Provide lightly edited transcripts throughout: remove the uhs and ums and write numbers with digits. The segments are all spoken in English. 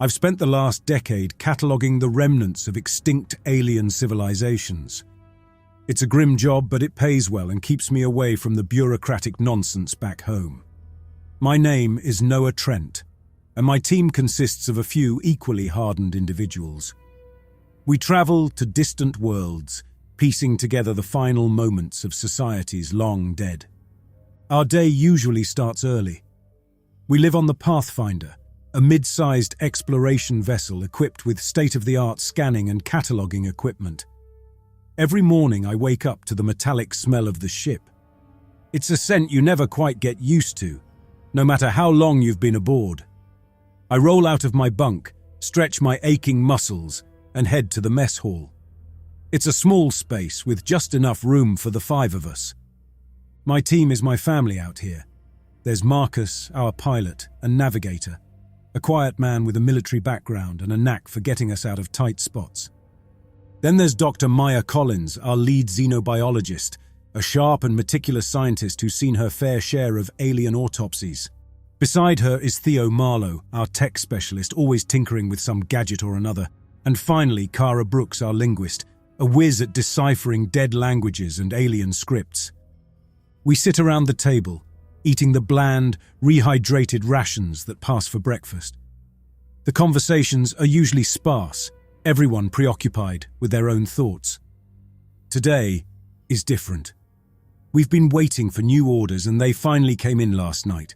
I've spent the last decade cataloging the remnants of extinct alien civilizations. It's a grim job, but it pays well and keeps me away from the bureaucratic nonsense back home. My name is Noah Trent, and my team consists of a few equally hardened individuals. We travel to distant worlds, piecing together the final moments of societies long dead. Our day usually starts early. We live on the Pathfinder, a mid-sized exploration vessel equipped with state-of-the-art scanning and cataloging equipment. Every morning I wake up to the metallic smell of the ship. It's a scent you never quite get used to, no matter how long you've been aboard. I roll out of my bunk, stretch my aching muscles, and head to the mess hall. It's a small space with just enough room for the 5 of us. My team is my family out here. There's Marcus, our pilot and navigator, a quiet man with a military background and a knack for getting us out of tight spots. Then there's Dr. Maya Collins, our lead xenobiologist, a sharp and meticulous scientist who's seen her fair share of alien autopsies. Beside her is Theo Marlowe, our tech specialist, always tinkering with some gadget or another. And finally, Cara Brooks, our linguist, a whiz at deciphering dead languages and alien scripts. We sit around the table, eating the bland, rehydrated rations that pass for breakfast. The conversations are usually sparse, everyone preoccupied with their own thoughts. Today is different. We've been waiting for new orders and they finally came in last night.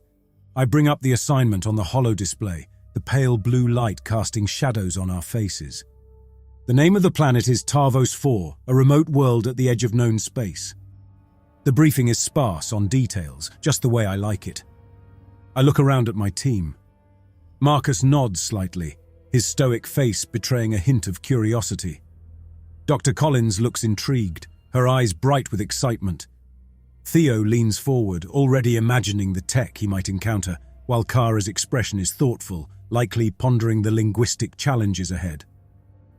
I bring up the assignment on the holo display, the pale blue light casting shadows on our faces. The name of the planet is Tarvos 4, a remote world at the edge of known space. The briefing is sparse on details, just the way I like it. I look around at my team. Marcus nods slightly, his stoic face betraying a hint of curiosity. Dr. Collins looks intrigued, her eyes bright with excitement. Theo leans forward, already imagining the tech he might encounter, while Kara's expression is thoughtful, likely pondering the linguistic challenges ahead.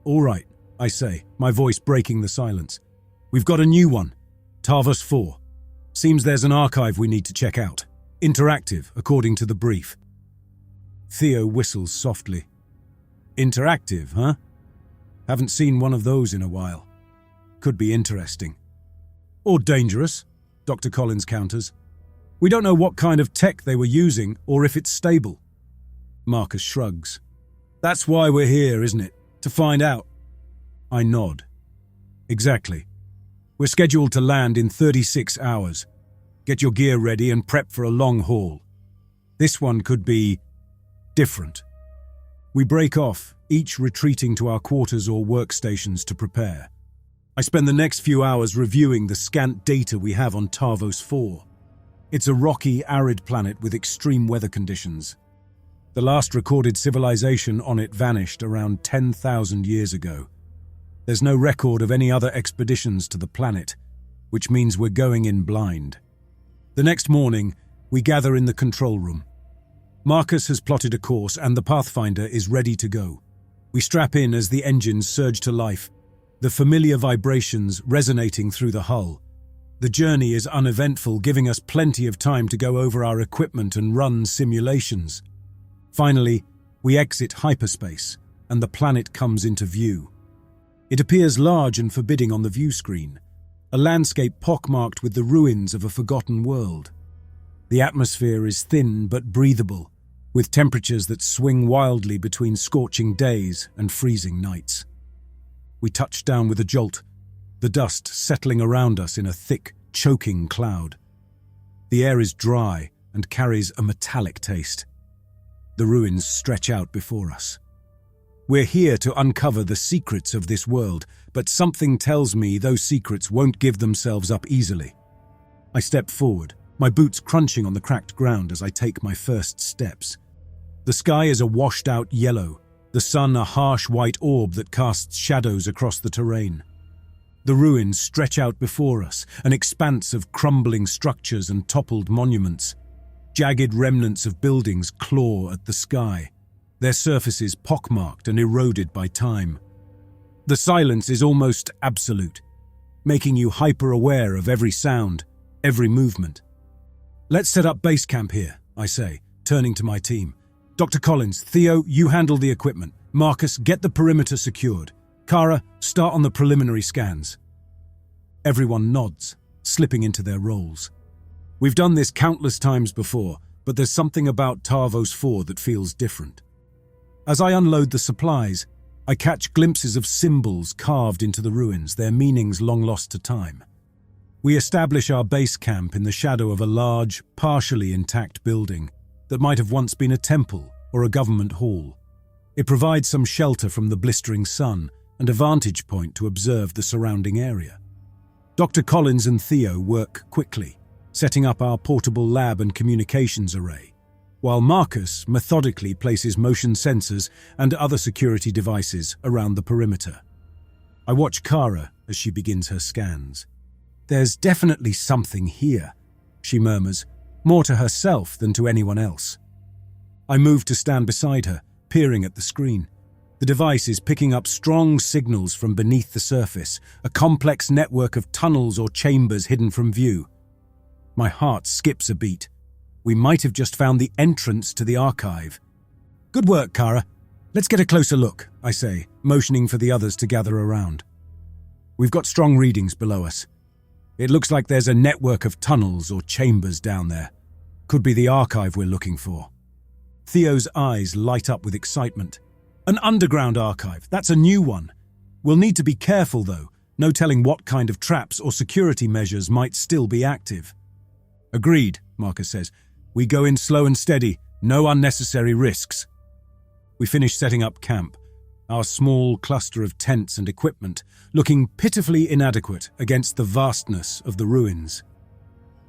"All right," I say, my voice breaking the silence. "We've got a new one, Tarvos 4. Seems there's an archive we need to check out. Interactive, according to the brief." Theo whistles softly. "Interactive, huh? Haven't seen one of those in a while. Could be interesting." "Or dangerous," Dr. Collins counters. "We don't know what kind of tech they were using or if it's stable." Marcus shrugs. "That's why we're here, isn't it? To find out." I nod. "Exactly. We're scheduled to land in 36 hours. Get your gear ready and prep for a long haul. This one could be different." We break off, each retreating to our quarters or workstations to prepare. I spend the next few hours reviewing the scant data we have on Tarvos 4. It's a rocky, arid planet with extreme weather conditions. The last recorded civilization on it vanished around 10,000 years ago. There's no record of any other expeditions to the planet, which means we're going in blind. The next morning, we gather in the control room. Marcus has plotted a course and the Pathfinder is ready to go. We strap in as the engines surge to life, the familiar vibrations resonating through the hull. The journey is uneventful, giving us plenty of time to go over our equipment and run simulations. Finally, we exit hyperspace, and the planet comes into view. It appears large and forbidding on the view screen, a landscape pockmarked with the ruins of a forgotten world. The atmosphere is thin but breathable, with temperatures that swing wildly between scorching days and freezing nights. We touch down with a jolt, the dust settling around us in a thick, choking cloud. The air is dry and carries a metallic taste. The ruins stretch out before us. We're here to uncover the secrets of this world, but something tells me those secrets won't give themselves up easily. I step forward, my boots crunching on the cracked ground as I take my first steps. The sky is a washed-out yellow, the sun a harsh white orb that casts shadows across the terrain. The ruins stretch out before us, an expanse of crumbling structures and toppled monuments. Jagged remnants of buildings claw at the sky, their surfaces pockmarked and eroded by time. The silence is almost absolute, making you hyper-aware of every sound, every movement. "Let's set up base camp here," I say, turning to my team. Dr. Collins, Theo, you handle the equipment. Marcus, get the perimeter secured. Kara, start on the preliminary scans. Everyone nods, slipping into their roles. We've done this countless times before, but there's something about Tarvos 4 that feels different. As I unload the supplies, I catch glimpses of symbols carved into the ruins, their meanings long lost to time. We establish our base camp in the shadow of a large, partially intact building that might have once been a temple or a government hall. It provides some shelter from the blistering sun and a vantage point to observe the surrounding area. Dr. Collins and Theo work quickly, setting up our portable lab and communications array, while Marcus methodically places motion sensors and other security devices around the perimeter. I watch Kara as she begins her scans. "There's definitely something here," she murmurs, more to herself than to anyone else. I move to stand beside her, peering at the screen. The device is picking up strong signals from beneath the surface, a complex network of tunnels or chambers hidden from view. My heart skips a beat. We might have just found the entrance to the archive. "Good work, Kara. Let's get a closer look," I say, motioning for the others to gather around. We've got strong readings below us. It looks like there's a network of tunnels or chambers down there. Could be the archive we're looking for. Theo's eyes light up with excitement. "An underground archive, that's a new one. We'll need to be careful though, no telling what kind of traps or security measures might still be active." "Agreed," Marcus says. "We go in slow and steady, no unnecessary risks." We finish setting up camp, our small cluster of tents and equipment looking pitifully inadequate against the vastness of the ruins.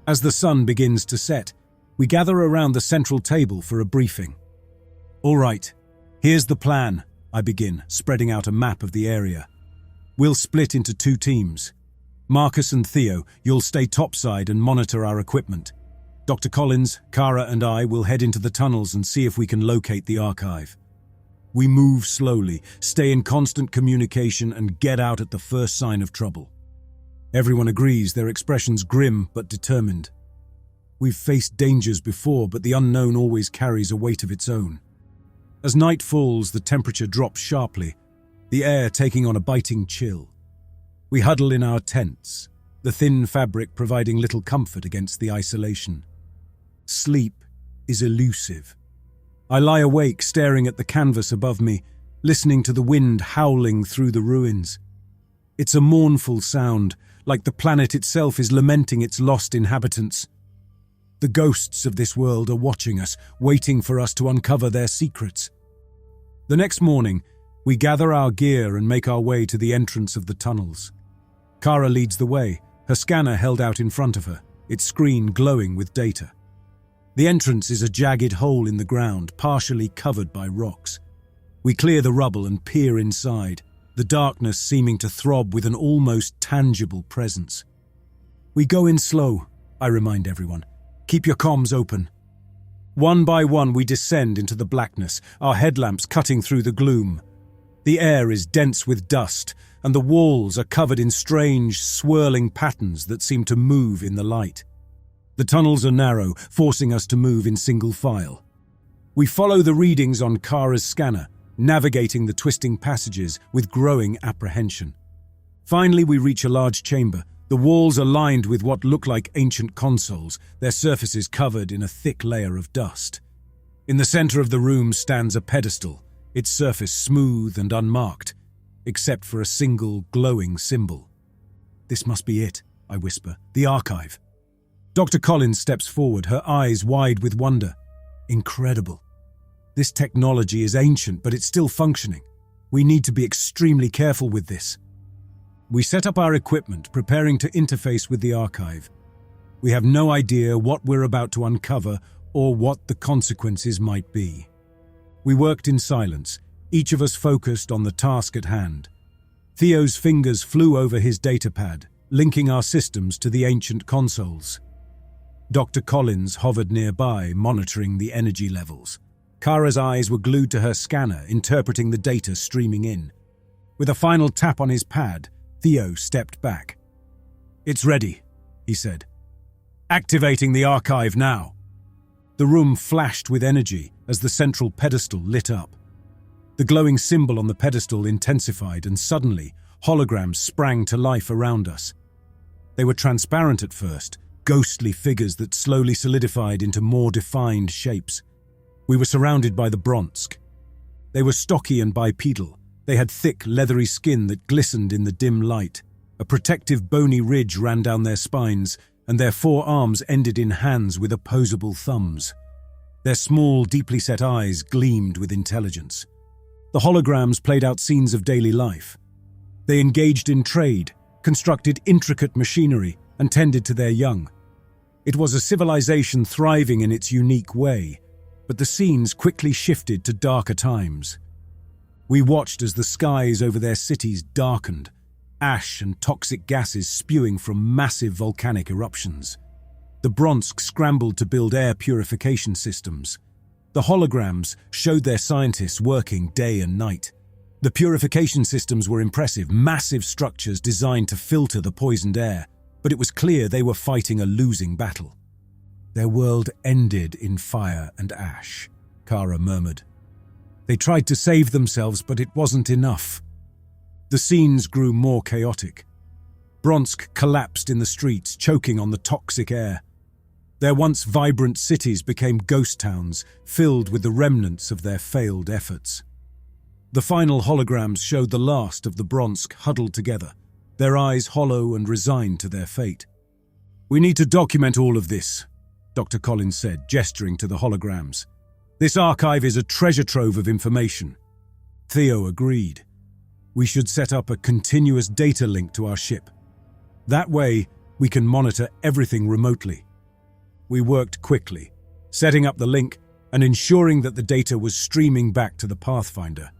As the sun begins to set, we gather around the central table for a briefing. "All right, here's the plan," I begin, spreading out a map of the area. "We'll split into 2 teams. Marcus and Theo, you'll stay topside and monitor our equipment. Dr. Collins, Kara and I will head into the tunnels and see if we can locate the archive. We move slowly, stay in constant communication and get out at the first sign of trouble." Everyone agrees, their expressions grim but determined. We've faced dangers before, but the unknown always carries a weight of its own. As night falls, the temperature drops sharply, the air taking on a biting chill. We huddle in our tents, the thin fabric providing little comfort against the isolation. Sleep is elusive. I lie awake, staring at the canvas above me, listening to the wind howling through the ruins. It's a mournful sound, like the planet itself is lamenting its lost inhabitants. The ghosts of this world are watching us, waiting for us to uncover their secrets. The next morning, we gather our gear and make our way to the entrance of the tunnels. Kara leads the way, her scanner held out in front of her, its screen glowing with data. The entrance is a jagged hole in the ground, partially covered by rocks. We clear the rubble and peer inside, the darkness seeming to throb with an almost tangible presence. "We go in slow," I remind everyone. "Keep your comms open." One by one we descend into the blackness, our headlamps cutting through the gloom. The air is dense with dust, and the walls are covered in strange, swirling patterns that seem to move in the light. The tunnels are narrow, forcing us to move in single file. We follow the readings on Kara's scanner, navigating the twisting passages with growing apprehension. Finally, we reach a large chamber. The walls are lined with what look like ancient consoles, their surfaces covered in a thick layer of dust. In the center of the room stands a pedestal, its surface smooth and unmarked, except for a single glowing symbol. "This must be it," I whisper, "the archive." Dr. Collins steps forward, her eyes wide with wonder. "Incredible. This technology is ancient, but it's still functioning. We need to be extremely careful with this." We set up our equipment, preparing to interface with the archive. We have no idea what we're about to uncover or what the consequences might be. We worked in silence, each of us focused on the task at hand. Theo's fingers flew over his datapad, linking our systems to the ancient consoles. Dr. Collins hovered nearby, monitoring the energy levels. Kara's eyes were glued to her scanner, interpreting the data streaming in. With a final tap on his pad, Theo stepped back. "It's ready," he said. "Activating the archive now." The room flashed with energy as the central pedestal lit up. The glowing symbol on the pedestal intensified, and suddenly, holograms sprang to life around us. They were transparent at first, ghostly figures that slowly solidified into more defined shapes. We were surrounded by the Bronsk. They were stocky and bipedal. They had thick, leathery skin that glistened in the dim light. A protective bony ridge ran down their spines, and their forearms ended in hands with opposable thumbs. Their small, deeply set eyes gleamed with intelligence. The holograms played out scenes of daily life. They engaged in trade, constructed intricate machinery, and tended to their young. It was a civilization thriving in its unique way, but the scenes quickly shifted to darker times. We watched as the skies over their cities darkened, ash and toxic gases spewing from massive volcanic eruptions. The Bronsk scrambled to build air purification systems. The holograms showed their scientists working day and night. The purification systems were impressive, massive structures designed to filter the poisoned air, but it was clear they were fighting a losing battle. Their world ended in fire and ash, Kara murmured. They tried to save themselves, but it wasn't enough. The scenes grew more chaotic. Bronsk collapsed in the streets, choking on the toxic air. Their once vibrant cities became ghost towns, filled with the remnants of their failed efforts. The final holograms showed the last of the Bronsk huddled together, their eyes hollow and resigned to their fate. "We need to document all of this," Dr. Collins said, gesturing to the holograms. "This archive is a treasure trove of information." Theo agreed. "We should set up a continuous data link to our ship. That way, we can monitor everything remotely." We worked quickly, setting up the link and ensuring that the data was streaming back to the Pathfinder.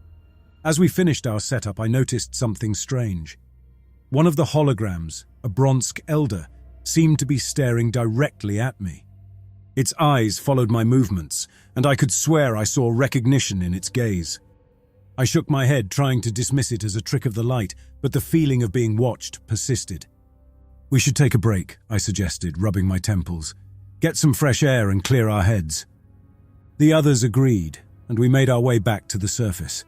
As we finished our setup, I noticed something strange. One of the holograms, a Bronsk elder, seemed to be staring directly at me. Its eyes followed my movements, and I could swear I saw recognition in its gaze. I shook my head, trying to dismiss it as a trick of the light, but the feeling of being watched persisted. "We should take a break," I suggested, rubbing my temples. "Get some fresh air and clear our heads." The others agreed, and we made our way back to the surface.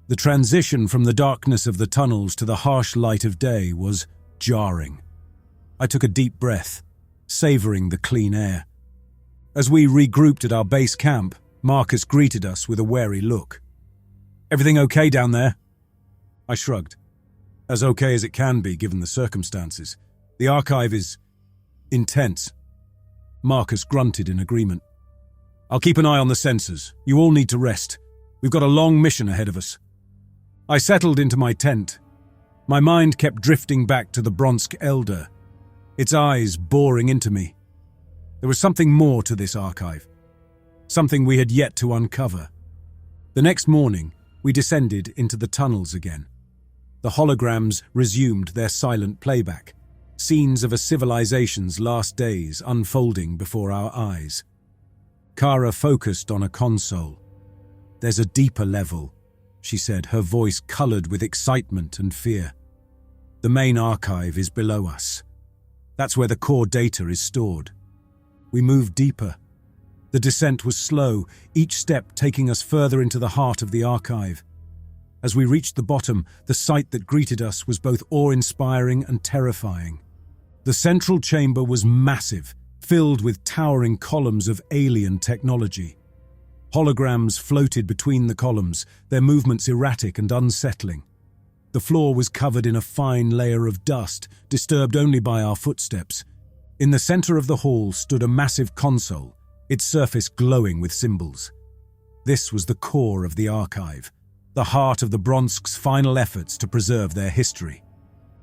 The transition from the darkness of the tunnels to the harsh light of day was jarring. I took a deep breath, savoring the clean air. As we regrouped at our base camp, Marcus greeted us with a wary look. "Everything okay down there?" I shrugged. "As okay as it can be, given the circumstances. The archive is intense." Marcus grunted in agreement. "I'll keep an eye on the sensors. You all need to rest. We've got a long mission ahead of us." I settled into my tent. My mind kept drifting back to the Bronsk Elder, its eyes boring into me. There was something more to this archive, something we had yet to uncover. The next morning, we descended into the tunnels again. The holograms resumed their silent playback, scenes of a civilization's last days unfolding before our eyes. Kara focused on a console. "There's a deeper level," she said, her voice colored with excitement and fear. "The main archive is below us. That's where the core data is stored." We moved deeper. The descent was slow, each step taking us further into the heart of the archive. As we reached the bottom, the sight that greeted us was both awe-inspiring and terrifying. The central chamber was massive, filled with towering columns of alien technology. Holograms floated between the columns, their movements erratic and unsettling. The floor was covered in a fine layer of dust, disturbed only by our footsteps. In the center of the hall stood a massive console, its surface glowing with symbols. This was the core of the archive, the heart of the Bronsk's final efforts to preserve their history.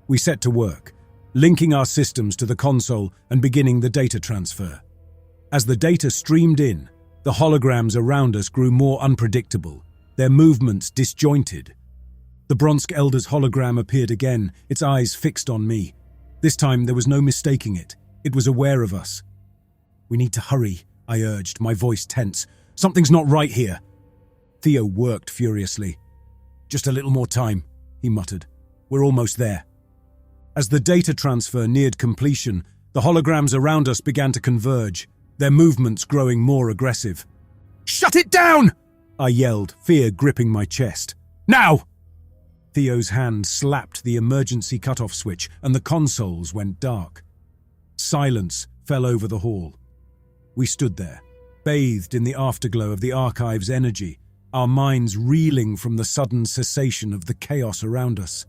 We set to work, linking our systems to the console and beginning the data transfer. As the data streamed in, the holograms around us grew more unpredictable, their movements disjointed. The Bronsk Elder's hologram appeared again, its eyes fixed on me. This time there was no mistaking it. It was aware of us. "We need to hurry," I urged, my voice tense. "Something's not right here." Theo worked furiously. "Just a little more time," he muttered. "We're almost there." As the data transfer neared completion, the holograms around us began to converge. their movements growing more aggressive. "Shut it down!" I yelled, fear gripping my chest. "Now!" Theo's hand slapped the emergency cutoff switch and the consoles went dark. Silence fell over the hall. We stood there, bathed in the afterglow of the archive's energy, our minds reeling from the sudden cessation of the chaos around us.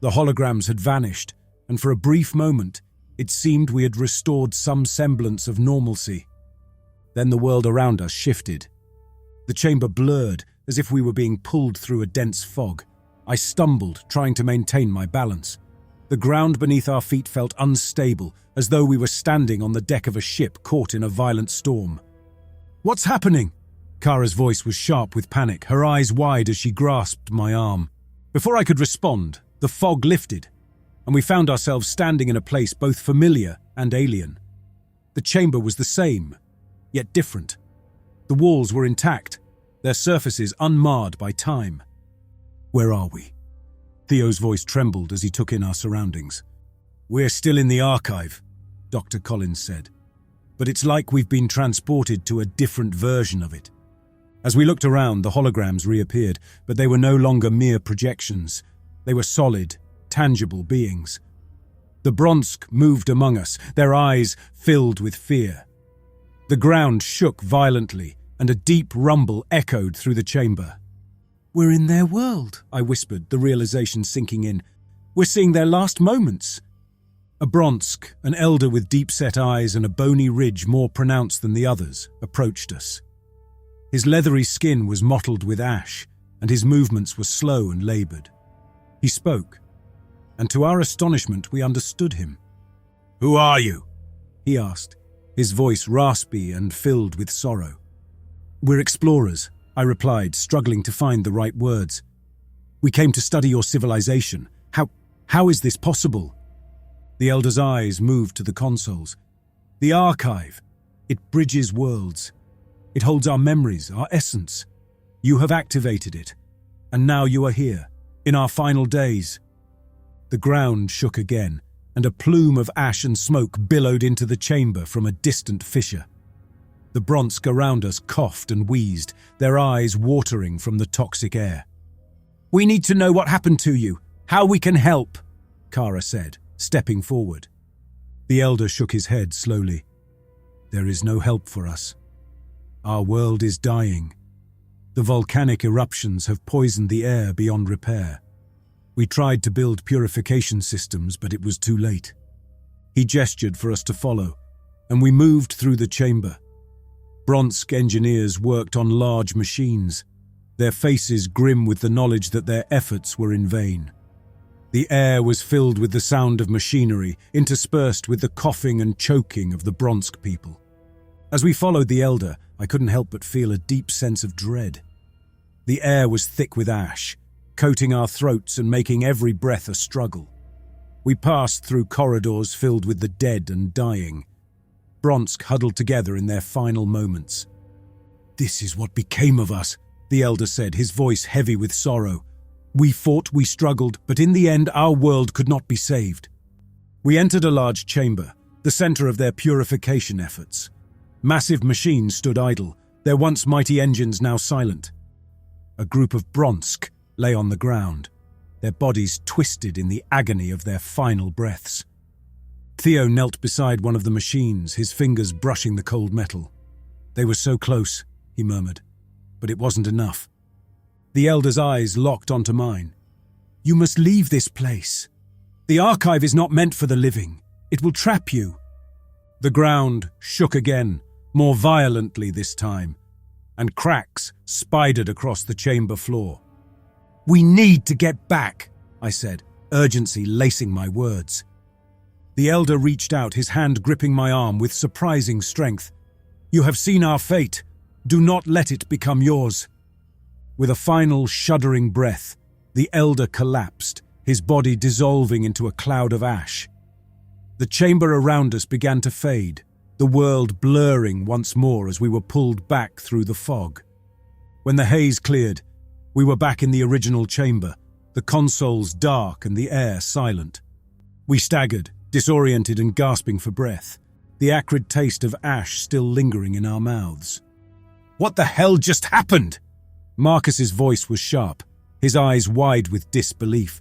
The holograms had vanished, and for a brief moment, it seemed we had restored some semblance of normalcy. Then the world around us shifted. The chamber blurred, as if we were being pulled through a dense fog. I stumbled, trying to maintain my balance. The ground beneath our feet felt unstable, as though we were standing on the deck of a ship caught in a violent storm. "What's happening?" Kara's voice was sharp with panic, her eyes wide as she grasped my arm. Before I could respond, the fog lifted, and we found ourselves standing in a place both familiar and alien. The chamber was the same, yet different. The walls were intact, their surfaces unmarred by time. "Where are we?" Theo's voice trembled as he took in our surroundings. "We're still in the archive," Dr. Collins said. "But it's like we've been transported to a different version of it." As we looked around, the holograms reappeared, but they were no longer mere projections. They were solid, tangible beings. The Bronsk moved among us, their eyes filled with fear. The ground shook violently, and a deep rumble echoed through the chamber. "We're in their world," I whispered, the realization sinking in. "We're seeing their last moments." A Bronsk, an elder with deep-set eyes and a bony ridge more pronounced than the others, approached us. His leathery skin was mottled with ash, and his movements were slow and labored. He spoke, and to our astonishment we understood him. "Who are you?" he asked, his voice raspy and filled with sorrow. "We're explorers," I replied, struggling to find the right words. "We came to study your civilization. How is this possible?" The elder's eyes moved to the consoles. "The archive. It bridges worlds. It holds our memories, our essence. You have activated it, and now you are here, in our final days." The ground shook again, and a plume of ash and smoke billowed into the chamber from a distant fissure. The Bronsk around us coughed and wheezed, their eyes watering from the toxic air. "We need to know what happened to you, how we can help," Kara said, stepping forward. The elder shook his head slowly. "There is no help for us. Our world is dying. The volcanic eruptions have poisoned the air beyond repair. We tried to build purification systems, but it was too late." He gestured for us to follow, and we moved through the chamber. Bronsk engineers worked on large machines, their faces grim with the knowledge that their efforts were in vain. The air was filled with the sound of machinery, interspersed with the coughing and choking of the Bronsk people. As we followed the elder, I couldn't help but feel a deep sense of dread. The air was thick with ash, coating our throats and making every breath a struggle. We passed through corridors filled with the dead and dying. Bronsk huddled together in their final moments. "This is what became of us," the elder said, his voice heavy with sorrow. "We fought, we struggled, but in the end our world could not be saved." We entered a large chamber, the center of their purification efforts. Massive machines stood idle, their once mighty engines now silent. A group of Bronsk lay on the ground, their bodies twisted in the agony of their final breaths. Theo knelt beside one of the machines, his fingers brushing the cold metal. "They were so close," he murmured, "but it wasn't enough." The elder's eyes locked onto mine. "You must leave this place. The archive is not meant for the living. It will trap you." The ground shook again, more violently this time, and cracks spidered across the chamber floor. "We need to get back," I said, urgency lacing my words. The elder reached out, his hand gripping my arm with surprising strength. "You have seen our fate. Do not let it become yours." With a final shuddering breath, the elder collapsed, his body dissolving into a cloud of ash. The chamber around us began to fade, the world blurring once more as we were pulled back through the fog. When the haze cleared, we were back in the original chamber, the consoles dark and the air silent. We staggered, disoriented and gasping for breath. the acrid taste of ash still lingering in our mouths. "What the hell just happened?" Marcus's voice was sharp, his eyes wide with disbelief.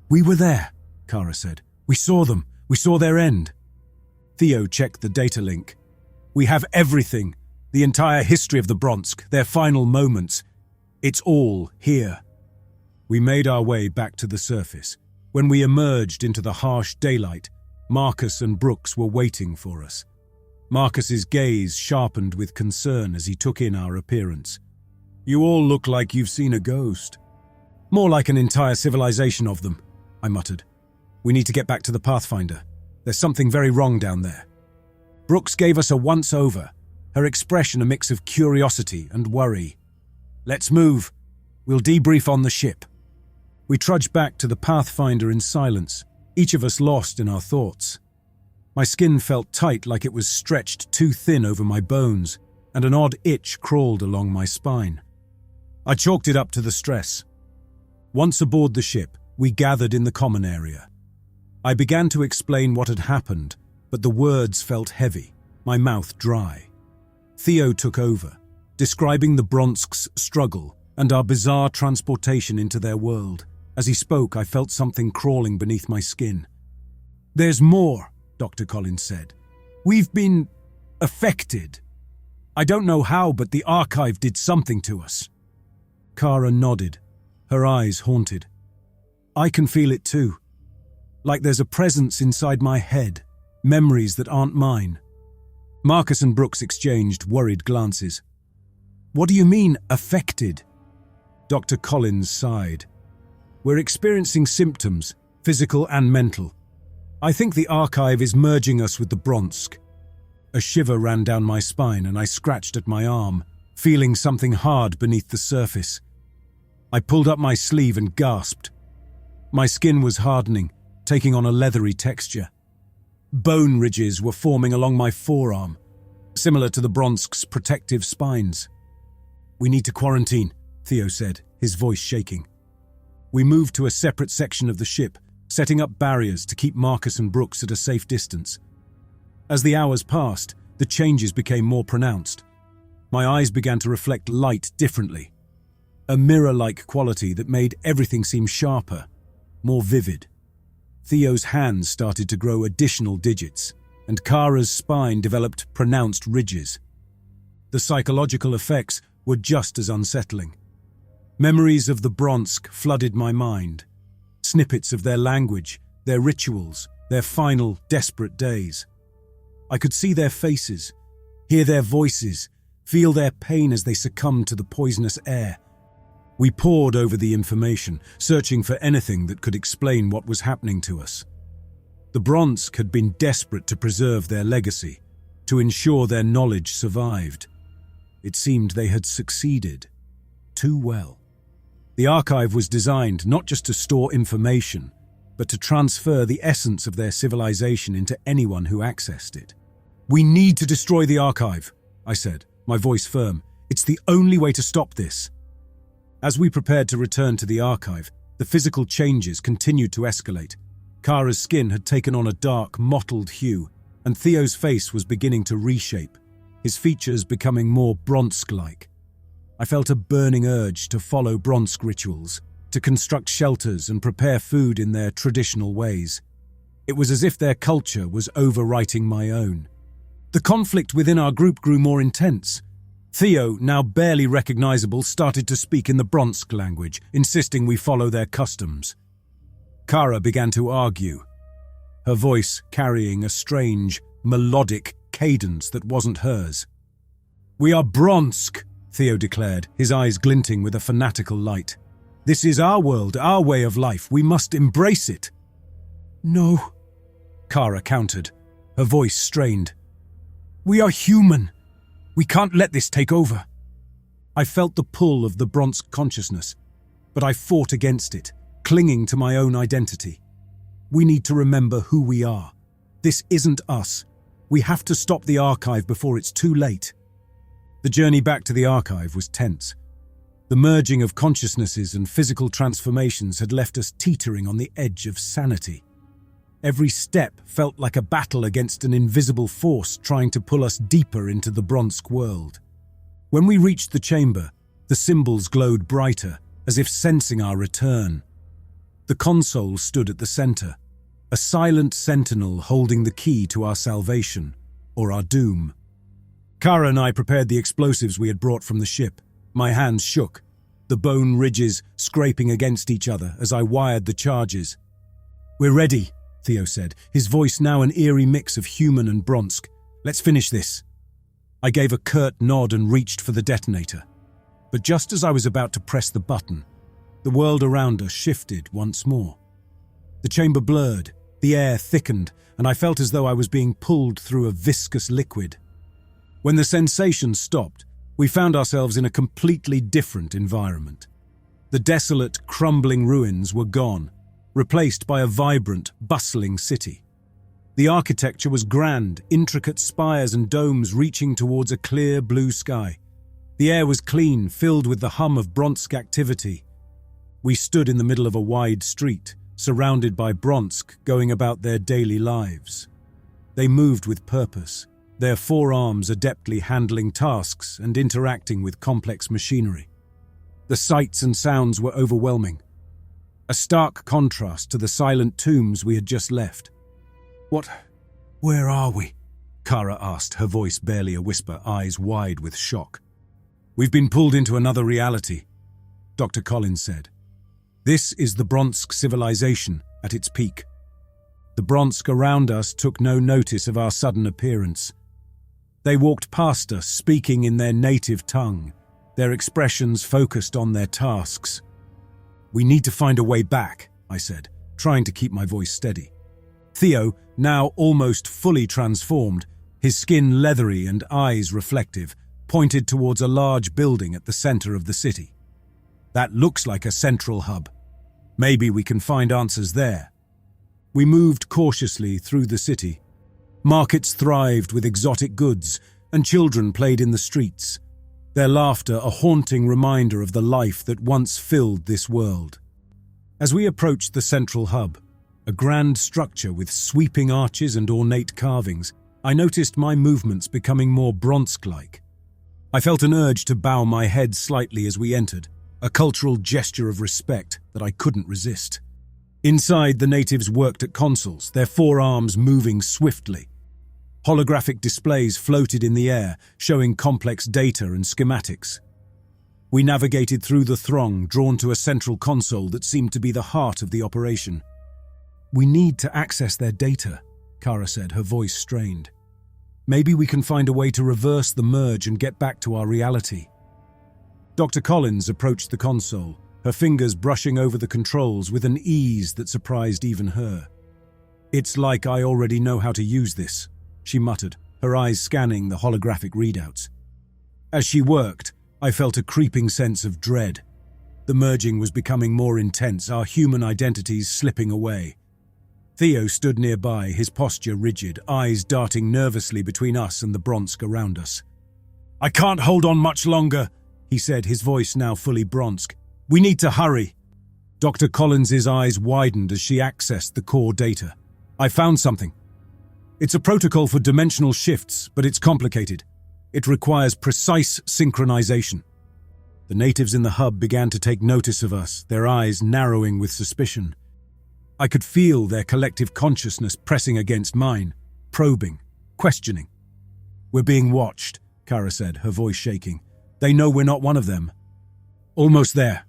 "We were there," Kara said. "We saw them. We saw their end." Theo checked the data link. "We have everything. The entire history of the Bronsk, their final moments. It's all here." We made our way back to the surface. When we emerged into the harsh daylight, Marcus and Brooks were waiting for us. Marcus's gaze sharpened with concern as he took in our appearance. "You all look like you've seen a ghost." "More like an entire civilization of them," I muttered. "We need to get back to the Pathfinder. There's something very wrong down there." Brooks gave us a once-over, her expression a mix of curiosity and worry. "Let's move. We'll debrief on the ship." We trudged back to the Pathfinder in silence, each of us lost in our thoughts. My skin felt tight, like it was stretched too thin over my bones, and an odd itch crawled along my spine. I chalked it up to the stress. Once aboard the ship, we gathered in the common area. I began to explain what had happened, but the words felt heavy, my mouth dry. Theo took over, describing the Bronsk's struggle and our bizarre transportation into their world. As he spoke, I felt something crawling beneath my skin. "There's more," Dr. Collins said. "We've been affected. I don't know how, but the archive did something to us." Kara nodded, her eyes haunted. "I can feel it too. Like there's a presence inside my head, memories that aren't mine." Marcus and Brooks exchanged worried glances. "What do you mean, affected?" Dr. Collins sighed. "We're experiencing symptoms, physical and mental. I think the archive is merging us with the Bronsk." A shiver ran down my spine and I scratched at my arm, feeling something hard beneath the surface. I pulled up my sleeve and gasped. My skin was hardening, taking on a leathery texture. Bone ridges were forming along my forearm, similar to the Bronsk's protective spines. "We need to quarantine," Theo said, his voice shaking. We moved to a separate section of the ship, setting up barriers to keep Marcus and Brooks at a safe distance. As the hours passed, the changes became more pronounced. My eyes began to reflect light differently, a mirror-like quality that made everything seem sharper, more vivid. Theo's hands started to grow additional digits, and Kara's spine developed pronounced ridges. The psychological effects were just as unsettling. Memories of the Bronsk flooded my mind. Snippets of their language, their rituals, their final, desperate days. I could see their faces, hear their voices, feel their pain as they succumbed to the poisonous air. We pored over the information, searching for anything that could explain what was happening to us. The Bronsk had been desperate to preserve their legacy, to ensure their knowledge survived. It seemed they had succeeded too well. The archive was designed not just to store information, but to transfer the essence of their civilization into anyone who accessed it. "We need to destroy the archive," I said, my voice firm. "It's the only way to stop this." As we prepared to return to the archive, the physical changes continued to escalate. Kara's skin had taken on a dark, mottled hue, and Theo's face was beginning to reshape, his features becoming more Bronsk-like. I felt a burning urge to follow Bronsk rituals, to construct shelters and prepare food in their traditional ways. It was as if their culture was overwriting my own. The conflict within our group grew more intense. Theo, now barely recognizable, started to speak in the Bronsk language, insisting we follow their customs. Kara began to argue, her voice carrying a strange, melodic cadence that wasn't hers. "We are Bronsk," Theo declared, his eyes glinting with a fanatical light. "This is our world, our way of life. We must embrace it." "No," Kara countered, her voice strained. "We are human. We can't let this take over." I felt the pull of the Bronsk consciousness, but I fought against it, clinging to my own identity. We need to remember who we are. This isn't us. We have to stop the archive before it's too late. The journey back to the archive was tense. The merging of consciousnesses and physical transformations had left us teetering on the edge of sanity. Every step felt like a battle against an invisible force trying to pull us deeper into the Bronsk world. When we reached the chamber, the symbols glowed brighter, as if sensing our return. The console stood at the center, a silent sentinel holding the key to our salvation, or our doom. Kara and I prepared the explosives we had brought from the ship. My hands shook, the bone ridges scraping against each other as I wired the charges. "We're ready," Theo said, his voice now an eerie mix of human and Bronsk. "Let's finish this." I gave a curt nod and reached for the detonator. But just as I was about to press the button, the world around us shifted once more. The chamber blurred, the air thickened, and I felt as though I was being pulled through a viscous liquid. When the sensation stopped, we found ourselves in a completely different environment. The desolate, crumbling ruins were gone, replaced by a vibrant, bustling city. The architecture was grand, intricate spires and domes reaching towards a clear blue sky. The air was clean, filled with the hum of Bronsk activity. We stood in the middle of a wide street, surrounded by Bronsk going about their daily lives. They moved with purpose, their forearms adeptly handling tasks and interacting with complex machinery. The sights and sounds were overwhelming, a stark contrast to the silent tombs we had just left. Where are we?" Kara asked, her voice barely a whisper, eyes wide with shock. "We've been pulled into another reality," Dr. Collins said. "This is the Bronsk civilization at its peak." The Bronsk around us took no notice of our sudden appearance. They walked past us, speaking in their native tongue, their expressions focused on their tasks. "We need to find a way back," I said, trying to keep my voice steady. Theo, now almost fully transformed, his skin leathery and eyes reflective, pointed towards a large building at the center of the city. "That looks like a central hub. Maybe we can find answers there." We moved cautiously through the city. Markets thrived with exotic goods, and children played in the streets, their laughter a haunting reminder of the life that once filled this world. As we approached the central hub, a grand structure with sweeping arches and ornate carvings, I noticed my movements becoming more Bronsk-like. I felt an urge to bow my head slightly as we entered, a cultural gesture of respect that I couldn't resist. Inside, the natives worked at consoles, their forearms moving swiftly. Holographic displays floated in the air, showing complex data and schematics. We navigated through the throng, drawn to a central console that seemed to be the heart of the operation. "We need to access their data," Kara said, her voice strained. "Maybe we can find a way to reverse the merge and get back to our reality." Dr. Collins approached the console, her fingers brushing over the controls with an ease that surprised even her. "It's like I already know how to use this," she muttered, her eyes scanning the holographic readouts. As she worked, I felt a creeping sense of dread. The merging was becoming more intense, our human identities slipping away. Theo stood nearby, his posture rigid, eyes darting nervously between us and the Bronsk around us. "I can't hold on much longer," he said, his voice now fully Bronsk. "We need to hurry." Dr. Collins's eyes widened as she accessed the core data. "I found something. It's a protocol for dimensional shifts, but it's complicated. It requires precise synchronization." The natives in the hub began to take notice of us, their eyes narrowing with suspicion. I could feel their collective consciousness pressing against mine, probing, questioning. "We're being watched," Kara said, her voice shaking. "They know we're not one of them." "Almost there,"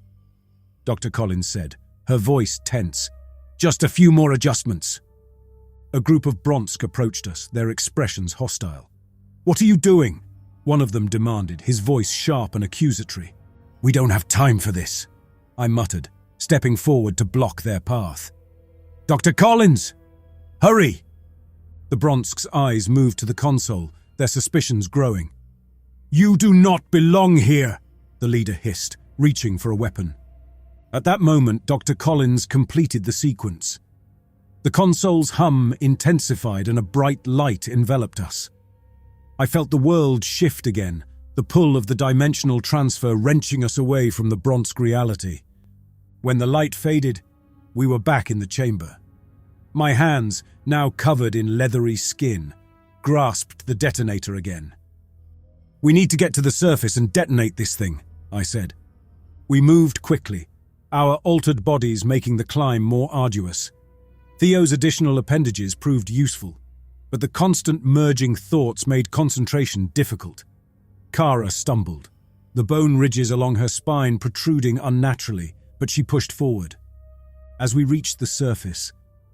Dr. Collins said, her voice tense. "Just a few more adjustments." A group of Bronsk approached us, their expressions hostile. "What are you doing?" one of them demanded, his voice sharp and accusatory. "We don't have time for this," I muttered, stepping forward to block their path. "Dr. Collins! Hurry!" The Bronsk's eyes moved to the console, their suspicions growing. "You do not belong here," the leader hissed, reaching for a weapon. At that moment, Dr. Collins completed the sequence. The console's hum intensified and a bright light enveloped us. I felt the world shift again, the pull of the dimensional transfer wrenching us away from the Bronsk reality. When the light faded, we were back in the chamber. My hands, now covered in leathery skin, grasped the detonator again. "We need to get to the surface and detonate this thing," I said. We moved quickly, our altered bodies making the climb more arduous. Theo's additional appendages proved useful, but the constant merging thoughts made concentration difficult. Kara stumbled, the bone ridges along her spine protruding unnaturally, but she pushed forward. As we reached the surface,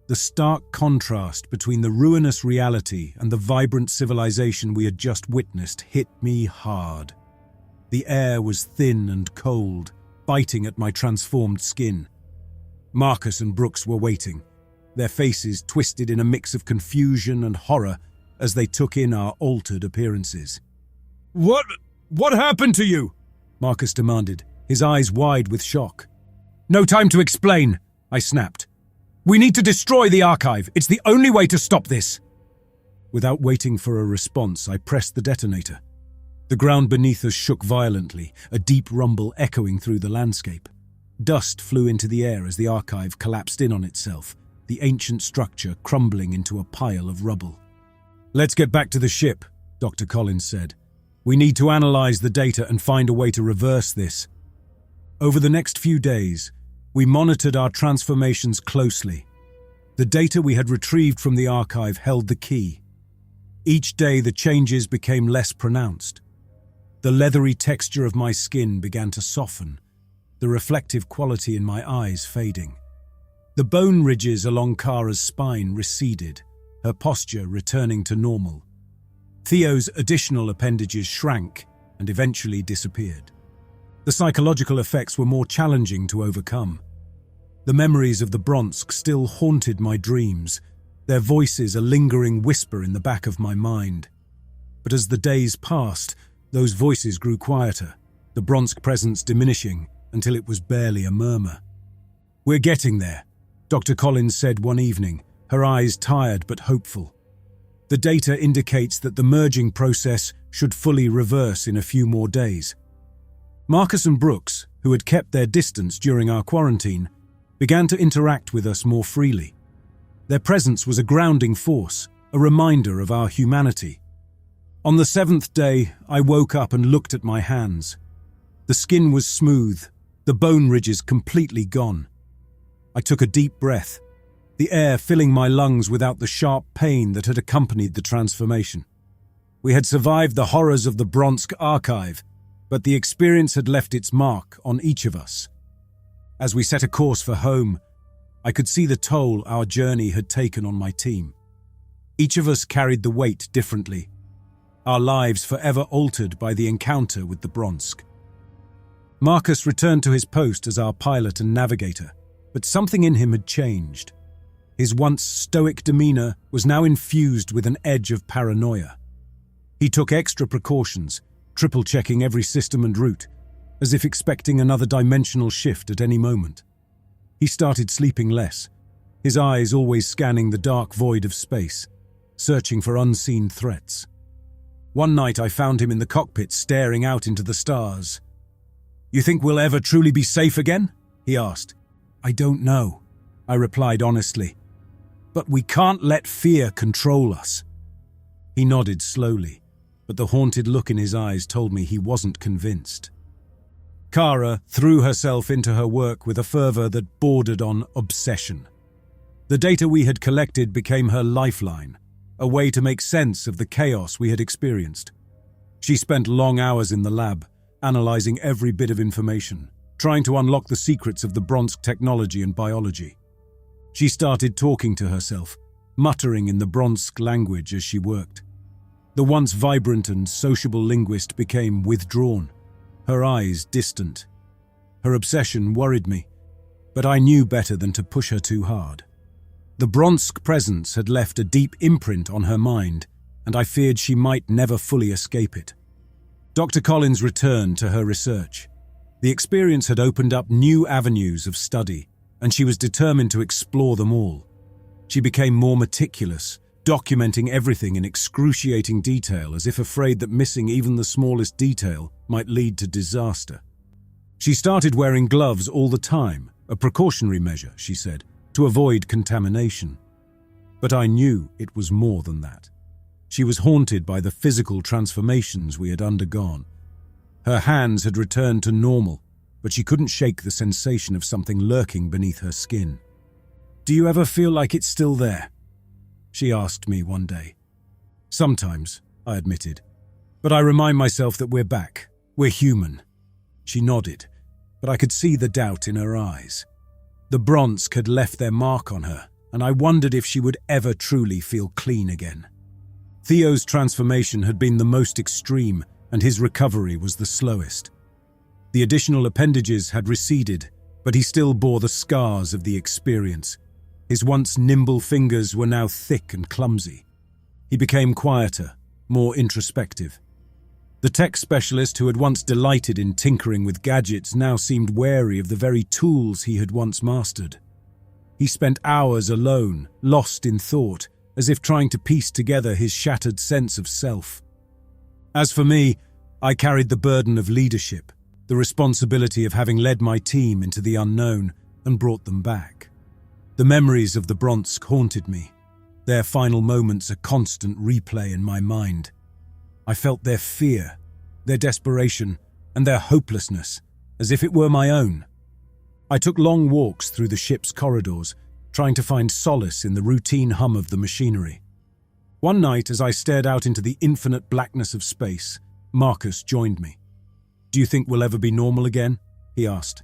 the stark contrast between the ruinous reality and the vibrant civilization we had just witnessed hit me hard. The air was thin and cold, biting at my transformed skin. Marcus and Brooks were waiting, their faces twisted in a mix of confusion and horror as they took in our altered appearances. What happened to you?" Marcus demanded, his eyes wide with shock. "No time to explain," I snapped. "We need to destroy the archive. It's the only way to stop this." Without waiting for a response, I pressed the detonator. The ground beneath us shook violently, a deep rumble echoing through the landscape. Dust flew into the air as the archive collapsed in on itself, the ancient structure crumbling into a pile of rubble. "Let's get back to the ship," Dr. Collins said. "We need to analyze the data and find a way to reverse this." Over the next few days, we monitored our transformations closely. The data we had retrieved from the archive held the key. Each day the changes became less pronounced. The leathery texture of my skin began to soften, the reflective quality in my eyes fading. The bone ridges along Kara's spine receded, her posture returning to normal. Theo's additional appendages shrank and eventually disappeared. The psychological effects were more challenging to overcome. The memories of the Bronsk still haunted my dreams, their voices a lingering whisper in the back of my mind. But as the days passed, those voices grew quieter, the Bronsk presence diminishing until it was barely a murmur. "We're getting there," Dr. Collins said one evening, her eyes tired but hopeful. "The data indicates that the merging process should fully reverse in a few more days." Marcus and Brooks, who had kept their distance during our quarantine, began to interact with us more freely. Their presence was a grounding force, a reminder of our humanity. On the 7th day, I woke up and looked at my hands. The skin was smooth, the bone ridges completely gone. I took a deep breath, the air filling my lungs without the sharp pain that had accompanied the transformation. We had survived the horrors of the Bronsk archive, but the experience had left its mark on each of us. As we set a course for home, I could see the toll our journey had taken on my team. Each of us carried the weight differently, our lives forever altered by the encounter with the Bronsk. Marcus returned to his post as our pilot and navigator, but something in him had changed. His once stoic demeanor was now infused with an edge of paranoia. He took extra precautions, triple-checking every system and route, as if expecting another dimensional shift at any moment. He started sleeping less, his eyes always scanning the dark void of space, searching for unseen threats. One night I found him in the cockpit staring out into the stars. "You think we'll ever truly be safe again?" he asked. "I don't know," I replied honestly. "But we can't let fear control us." He nodded slowly, but the haunted look in his eyes told me he wasn't convinced. Kara threw herself into her work with a fervor that bordered on obsession. The data we had collected became her lifeline, a way to make sense of the chaos we had experienced. She spent long hours in the lab, analyzing every bit of information, trying to unlock the secrets of the Bronsk technology and biology. She started talking to herself, muttering in the Bronsk language as she worked. The once vibrant and sociable linguist became withdrawn, her eyes distant. Her obsession worried me, but I knew better than to push her too hard. The Bronsk presence had left a deep imprint on her mind, and I feared she might never fully escape it. Dr. Collins returned to her research. The experience had opened up new avenues of study, and she was determined to explore them all. She became more meticulous, documenting everything in excruciating detail, as if afraid that missing even the smallest detail might lead to disaster. She started wearing gloves all the time, a precautionary measure, she said, to avoid contamination. But I knew it was more than that. She was haunted by the physical transformations we had undergone. Her hands had returned to normal, but she couldn't shake the sensation of something lurking beneath her skin. "Do you ever feel like it's still there?" she asked me one day. "Sometimes," I admitted. "But I remind myself that we're back. We're human." She nodded, but I could see the doubt in her eyes. The Bronsk had left their mark on her, and I wondered if she would ever truly feel clean again. Theo's transformation had been the most extreme, and his recovery was the slowest. The additional appendages had receded, but he still bore the scars of the experience. His once nimble fingers were now thick and clumsy. He became quieter, more introspective. The tech specialist who had once delighted in tinkering with gadgets now seemed wary of the very tools he had once mastered. He spent hours alone, lost in thought, as if trying to piece together his shattered sense of self. As for me, I carried the burden of leadership, the responsibility of having led my team into the unknown and brought them back. The memories of the Bronsk haunted me, their final moments a constant replay in my mind. I felt their fear, their desperation, and their hopelessness, as if it were my own. I took long walks through the ship's corridors, trying to find solace in the routine hum of the machinery. One night, as I stared out into the infinite blackness of space, Marcus joined me. "Do you think we'll ever be normal again?" he asked.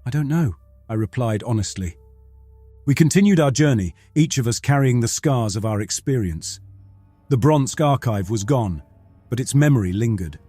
"I don't know," I replied honestly. We continued our journey, each of us carrying the scars of our experience. The Bronsk archive was gone, but its memory lingered.